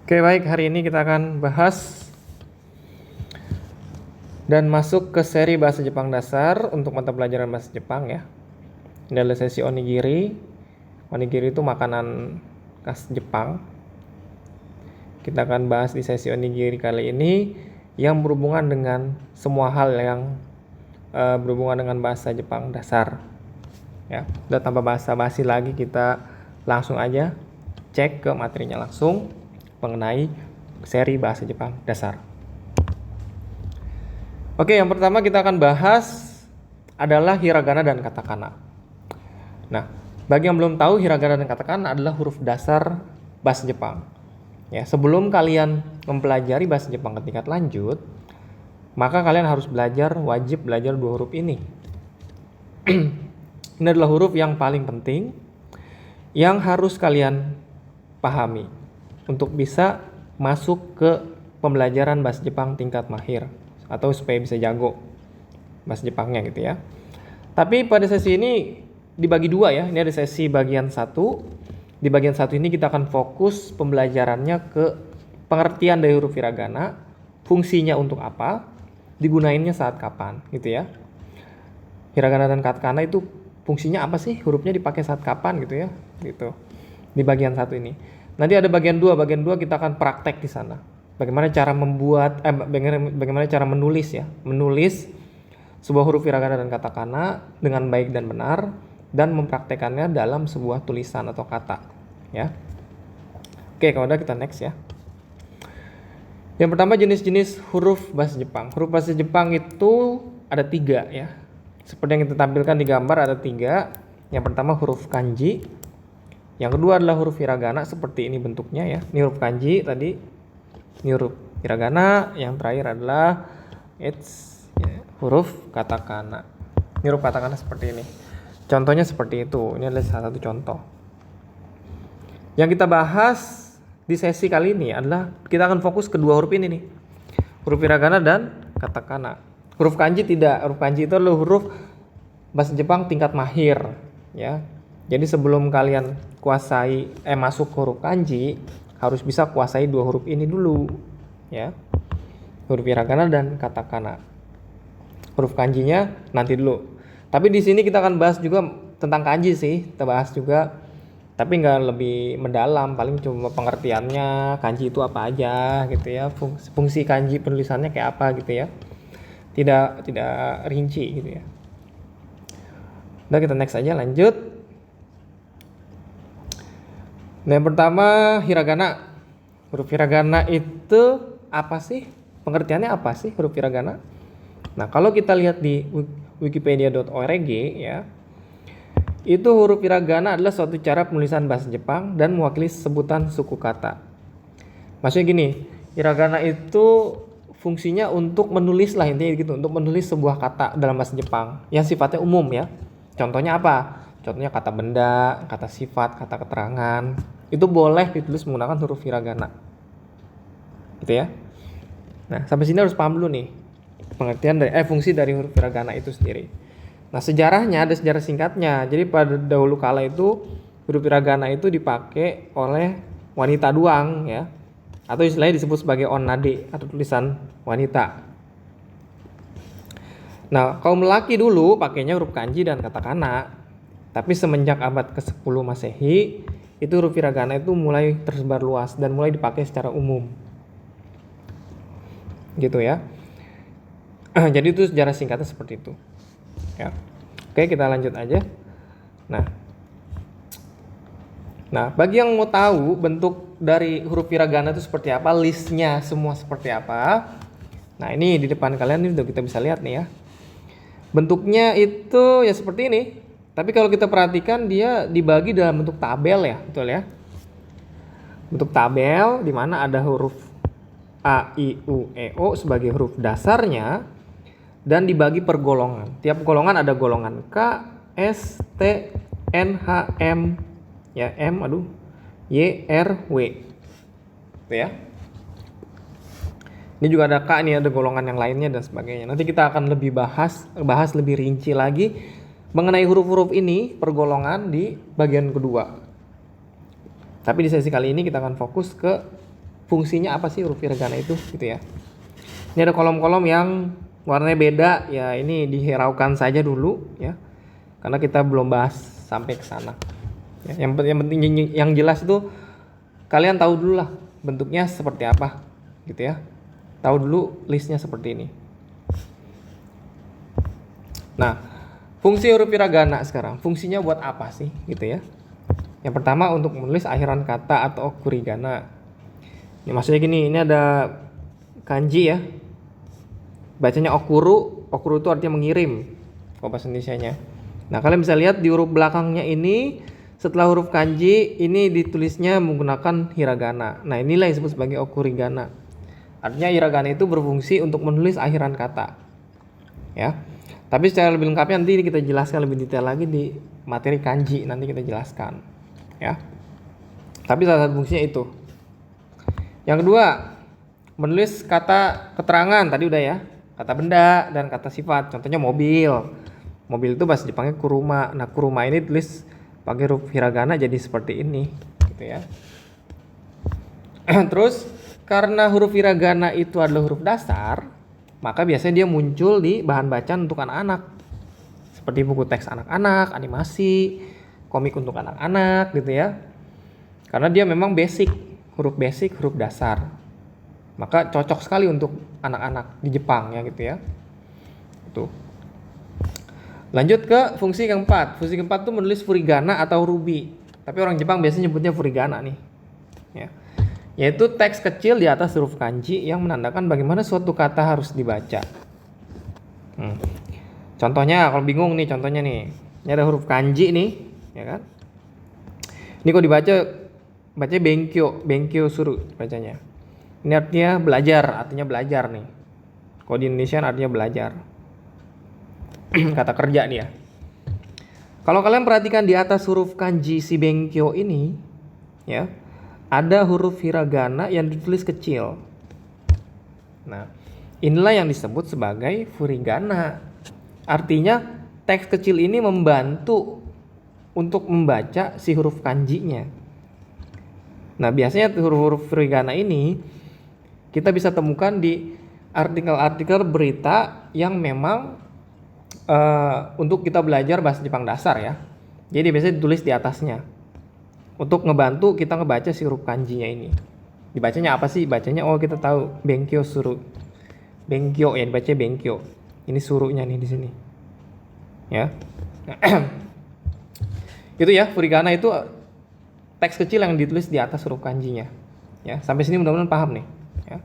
Oke, baik, hari ini kita akan bahas dan masuk ke seri bahasa Jepang dasar untuk mata pelajaran bahasa Jepang ya. Ini adalah sesi onigiri. Onigiri itu makanan khas Jepang. Kita akan bahas di sesi onigiri kali ini yang berhubungan dengan semua hal yang berhubungan dengan bahasa Jepang dasar. Ya, udah tanpa basa-basi lagi, kita langsung aja cek ke materinya langsung mengenai seri bahasa Jepang dasar. Oke, yang pertama kita akan bahas adalah hiragana dan katakana. Nah, bagi yang belum tahu, hiragana dan katakana adalah huruf dasar bahasa Jepang. Ya, sebelum kalian mempelajari bahasa Jepang ke tingkat lanjut, maka kalian harus wajib belajar dua huruf ini. Ini adalah huruf yang paling penting yang harus kalian pahami untuk bisa masuk ke pembelajaran bahasa Jepang tingkat mahir atau supaya bisa jago bahasa Jepangnya gitu ya. Tapi pada sesi ini dibagi dua ya. Ini ada sesi bagian 1. Di bagian 1 ini kita akan fokus pembelajarannya ke pengertian dari huruf hiragana, fungsinya untuk apa, digunainnya saat kapan gitu ya. Hiragana dan katakana itu fungsinya apa sih? Hurufnya dipakai saat kapan gitu ya. Gitu. Di bagian 1 ini. Nanti ada bagian 2. Bagian 2 kita akan praktek di sana. Bagaimana cara bagaimana cara menulis ya. Menulis sebuah huruf hiragana dan katakana dengan baik dan benar dan mempraktekannya dalam sebuah tulisan atau kata ya. Oke, kalau udah kita next ya. Yang pertama, jenis-jenis huruf bahasa Jepang. Huruf bahasa Jepang itu ada 3 ya. Seperti yang kita tampilkan di gambar ada 3. Yang pertama huruf kanji. Yang kedua adalah huruf hiragana, seperti ini bentuknya ya. Ini huruf kanji tadi. Ini huruf hiragana. Yang terakhir adalah huruf katakana. Ini huruf katakana seperti ini. Contohnya seperti itu. Ini adalah salah satu contoh. Yang kita bahas di sesi kali ini adalah kita akan fokus ke 2 huruf ini nih. Huruf hiragana dan katakana. Huruf kanji tidak. Huruf kanji itu adalah huruf bahasa Jepang tingkat mahir ya. Jadi sebelum kalian masuk ke huruf kanji, harus bisa kuasai 2 huruf ini dulu ya. Huruf hiragana dan katakana. Huruf kanjinya nanti dulu. Tapi di sini kita akan bahas juga tentang kanji sih. Kita bahas juga, tapi nggak lebih mendalam, paling cuma pengertiannya kanji itu apa aja gitu ya. Fungsi kanji penulisannya kayak apa gitu ya. Tidak rinci gitu ya. Udah, kita next aja, lanjut. Nah, yang pertama hiragana. Huruf hiragana itu apa sih? Pengertiannya apa sih huruf hiragana? Nah, kalau kita lihat di wikipedia.org ya, itu huruf hiragana adalah suatu cara penulisan bahasa Jepang dan mewakili sebutan suku kata. Maksudnya gini, hiragana itu fungsinya untuk menulis lah, intinya gitu, untuk menulis sebuah kata dalam bahasa Jepang yang sifatnya umum ya. Contohnya apa? Contohnya kata benda, kata sifat, kata keterangan. Itu boleh ditulis menggunakan huruf hiragana. Gitu ya. Nah, sampai sini harus paham dulu nih pengertian dari fungsi dari huruf hiragana itu sendiri. Nah, sejarahnya ada sejarah singkatnya. Jadi pada dahulu kala itu huruf hiragana itu dipakai oleh wanita doang ya. Atau istilahnya disebut sebagai onnade atau tulisan wanita. Nah, kaum lelaki dulu pakainya huruf kanji dan katakana. Tapi semenjak abad ke-10 Masehi, itu huruf hiragana itu mulai tersebar luas dan mulai dipakai secara umum. Gitu ya. Jadi itu sejarah singkatnya seperti itu. Ya. Oke, kita lanjut aja. Nah, bagi yang mau tahu bentuk dari huruf hiragana itu seperti apa, listnya semua seperti apa. Nah, ini di depan kalian ini udah kita bisa lihat nih ya. Bentuknya itu ya seperti ini. Tapi kalau kita perhatikan dia dibagi dalam bentuk tabel ya, betul ya. Bentuk tabel di mana ada huruf A, I, U, E, O sebagai huruf dasarnya dan dibagi per golongan. Tiap golongan ada golongan K, S, T, N, H, M, ya Y, R, W. Itu ya. Ini juga ada K, ini ada golongan yang lainnya dan sebagainya. Nanti kita akan lebih bahas lebih rinci lagi mengenai huruf-huruf ini per golongan di bagian kedua. Tapi di sesi kali ini kita akan fokus ke fungsinya apa sih huruf hiragana itu gitu ya. Ini ada kolom-kolom yang warnanya beda ya, ini dihiraukan saja dulu ya. Karena kita belum bahas sampai ke sana. Ya, yang penting yang jelas itu kalian tahu dulu lah bentuknya seperti apa gitu ya. Tahu dulu listnya seperti ini. Nah, fungsi huruf hiragana sekarang, fungsinya buat apa sih gitu ya. Yang pertama untuk menulis akhiran kata atau okurigana. Ini maksudnya gini, ini ada kanji ya. Bacanya okuru, okuru itu artinya mengirim kalau bahasa Indonesianya. Nah, kalian bisa lihat di huruf belakangnya ini setelah huruf kanji ini ditulisnya menggunakan hiragana. Nah, inilah yang disebut sebagai okurigana. Artinya hiragana itu berfungsi untuk menulis akhiran kata. Ya. Tapi secara lebih lengkapnya nanti kita jelaskan lebih detail lagi di materi kanji, nanti kita jelaskan. Ya. Tapi salah satu fungsinya itu. Yang kedua, menulis kata keterangan tadi udah ya, kata benda dan kata sifat. Contohnya mobil. Mobil itu bahasa Jepangnya kuruma. Nah, kuruma ini tulis pakai huruf hiragana jadi seperti ini, gitu ya. Terus karena huruf hiragana itu adalah huruf dasar, maka biasanya dia muncul di bahan bacaan untuk anak-anak. Seperti buku teks anak-anak, animasi, komik untuk anak-anak gitu ya. Karena dia memang basic, huruf dasar. Maka cocok sekali untuk anak-anak di Jepang ya gitu ya. Itu. Lanjut ke fungsi keempat. Fungsi keempat itu menulis furigana atau rubi. Tapi orang Jepang biasanya nyebutnya furigana nih. Ya. Yaitu teks kecil di atas huruf kanji yang menandakan bagaimana suatu kata harus dibaca. Contohnya kalau bingung nih, contohnya nih. Ini ada huruf kanji nih, ya kan? Ini kok dibaca benkyo suru bacanya. Ini artinya belajar nih. Kalau di Indonesia artinya belajar. Kata kerja nih ya. Kalau kalian perhatikan di atas huruf kanji si benkyo ini, ya, ada huruf hiragana yang ditulis kecil. Nah, inilah yang disebut sebagai furigana. Artinya teks kecil ini membantu untuk membaca si huruf kanjinya. Nah, biasanya huruf-huruf furigana ini kita bisa temukan di artikel-artikel berita yang memang untuk kita belajar bahasa Jepang dasar ya. Jadi biasanya ditulis di atasnya untuk ngebantu kita ngebaca si huruf kanjinya ini. Dibacanya apa sih? Bacanya kita tahu benkyo suru. Benkyo ya, dibaca benkyo. Ini suruhnya nih di sini. Ya. Itu ya, furigana itu teks kecil yang ditulis di atas huruf kanjinya. Ya, sampai sini mudah-mudahan paham nih, ya.